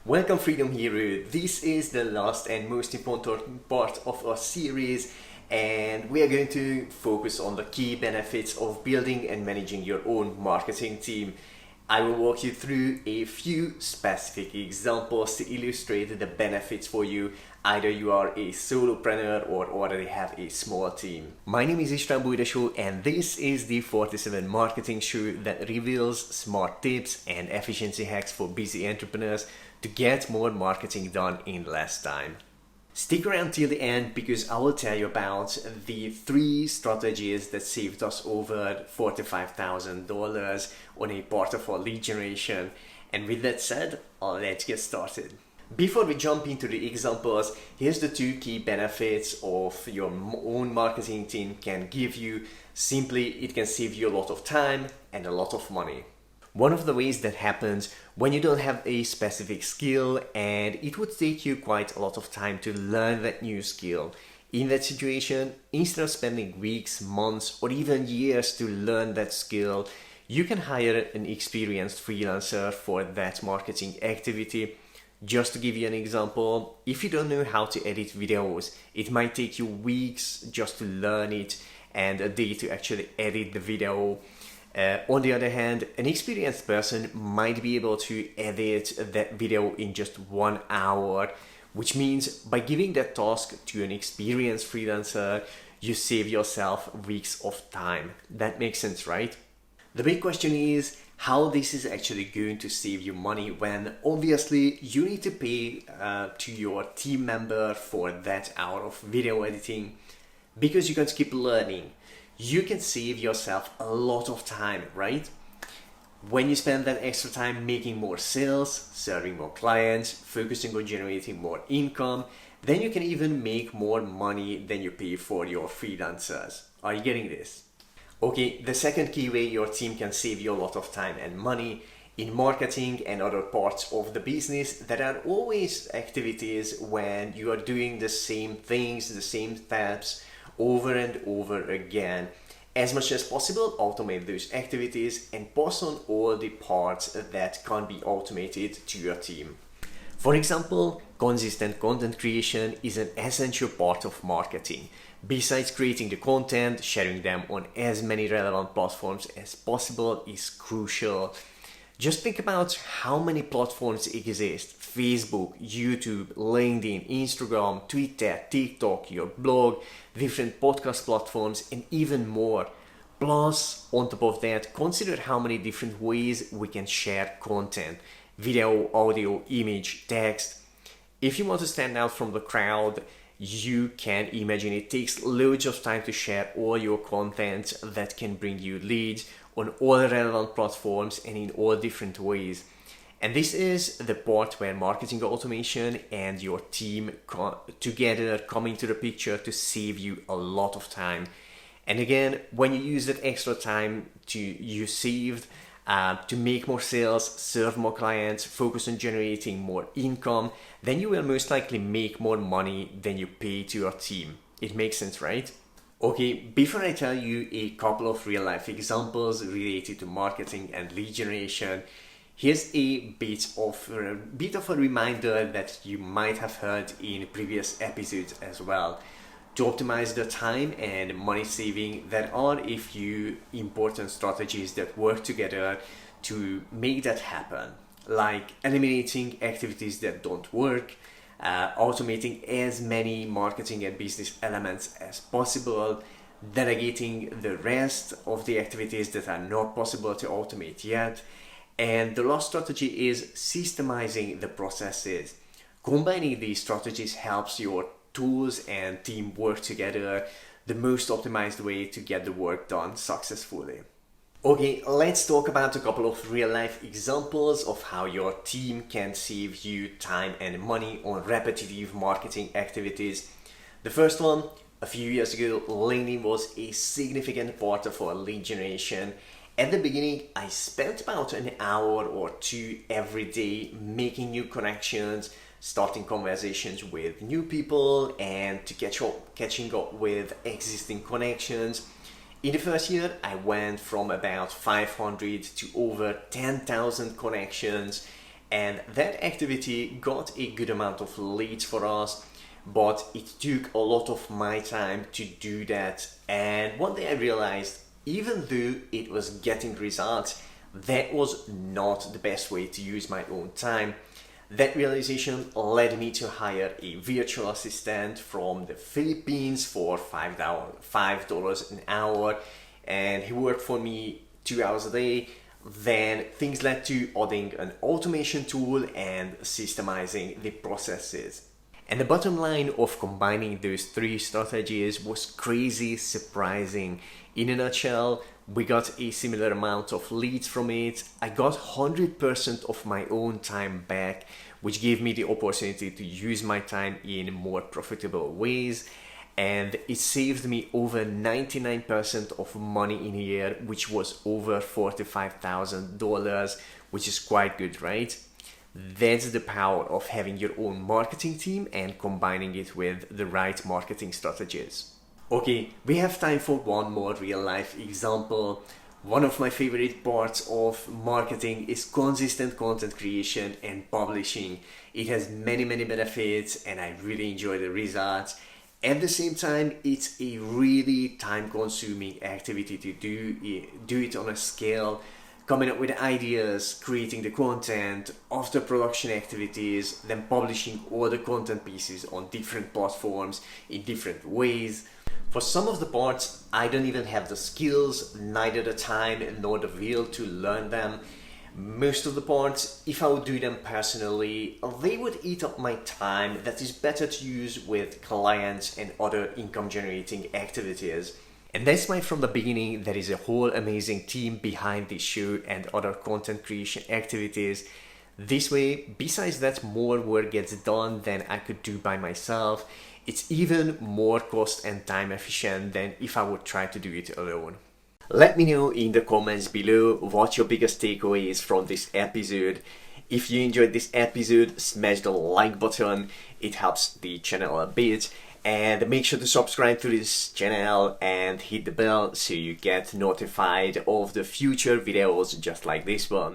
Welcome Freedom Hero. This is the last and most important part of our series, and we are going to focus on the key benefits of building and managing your own marketing team. I will walk you through a few specific examples to illustrate the benefits for you, either you are a solopreneur or already have a small team. My name is István Bújdosó, and this is the 47 Marketing Show that reveals smart tips and efficiency hacks for busy entrepreneurs to get more marketing done in less time. Stick around till the end because I will tell you about the 3 strategies that saved us over $45,000 on a part of our lead generation. And with that said, let's get started. Before we jump into the examples, here's the 2 key benefits of your own marketing team can give you. Simply, it can save you a lot of time and a lot of money. One of the ways that happens when you don't have a specific skill and it would take you quite a lot of time to learn that new skill. In that situation, instead of spending weeks, months, or even years to learn that skill, you can hire an experienced freelancer for that marketing activity. Just to give you an example, if you don't know how to edit videos, it might take you weeks just to learn it and a day to actually edit the video. On the other hand, an experienced person might be able to edit that video in just 1 hour, which means by giving that task to an experienced freelancer, you save yourself weeks of time. That makes sense, right? The big question is how this is actually going to save you money when obviously you need to pay to your team member for that hour of video editing because you can keep learning. You can save yourself a lot of time, right? When you spend that extra time making more sales, serving more clients, focusing on generating more income, then you can even make more money than you pay for your freelancers. Are you getting this? Okay, the second key way your team can save you a lot of time and money in marketing and other parts of the business, there are always activities when you are doing the same things, the same steps, over and over again. As much as possible, automate those activities and pass on all the parts that can't be automated to your team. For example, consistent content creation is an essential part of marketing. Besides creating the content, sharing them on as many relevant platforms as possible is crucial. Just think about how many platforms exist: Facebook, YouTube, LinkedIn, Instagram, Twitter, TikTok, your blog, different podcast platforms, and even more. Plus, on top of that, consider how many different ways we can share content: video, audio, image, text. If you want to stand out from the crowd, you can imagine it takes loads of time to share all your content that can bring you leads on all relevant platforms and in all different ways. And this is the part where marketing automation and your team together come into the picture to save you a lot of time. And again, when you use that extra time you saved to make more sales, serve more clients, focus on generating more income, then you will most likely make more money than you pay to your team. It makes sense, right? Okay, before I tell you a couple of real life examples related to marketing and lead generation, here's a bit of a reminder that you might have heard in previous episodes as well. To optimize the time and money saving, there are a few important strategies that work together to make that happen, like eliminating activities that don't work, automating as many marketing and business elements as possible, delegating the rest of the activities that are not possible to automate yet, and the last strategy is systemizing the processes. Combining these strategies helps your tools and team work together the most optimized way to get the work done successfully. Okay, let's talk about a couple of real life examples of how your team can save you time and money on repetitive marketing activities. The first one, a few years ago, LinkedIn was a significant part of our lead generation. At the beginning, I spent about an hour or 2 every day making new connections, starting conversations with new people, and to catching up with existing connections. In the first year, I went from about 500 to over 10,000 connections, and that activity got a good amount of leads for us, but it took a lot of my time to do that. And one day I realized, even though it was getting results, that was not the best way to use my own time. That realization led me to hire a virtual assistant from the Philippines for $5 an hour, and he worked for me 2 hours a day. Then things led to adding an automation tool and systemizing the processes. And the bottom line of combining those three strategies was crazy surprising. In a nutshell, we got a similar amount of leads from it. I got 100% of my own time back, which gave me the opportunity to use my time in more profitable ways. And it saved me over 99% of money in a year, which was over $45,000, which is quite good, right? That's the power of having your own marketing team and combining it with the right marketing strategies. Okay, we have time for one more real life example. One of my favorite parts of marketing is consistent content creation and publishing. It has many benefits and I really enjoy the results. At the same time, it's a really time-consuming activity to do it on a scale, coming up with ideas, creating the content, after production activities, then publishing all the content pieces on different platforms in different ways. For some of the parts, I don't even have the skills, neither the time nor the will to learn them. Most of the parts, if I would do them personally, they would eat up my time that is better to use with clients and other income generating activities. And that's why from the beginning there is a whole amazing team behind this show and other content creation activities. This way, besides that more work gets done than I could do by myself, it's even more cost and time efficient than if I would try to do it alone. Let me know in the comments below what your biggest takeaway is from this episode. If you enjoyed this episode, smash the like button, it helps the channel a bit. And make sure to subscribe to this channel and hit the bell so you get notified of the future videos just like this one.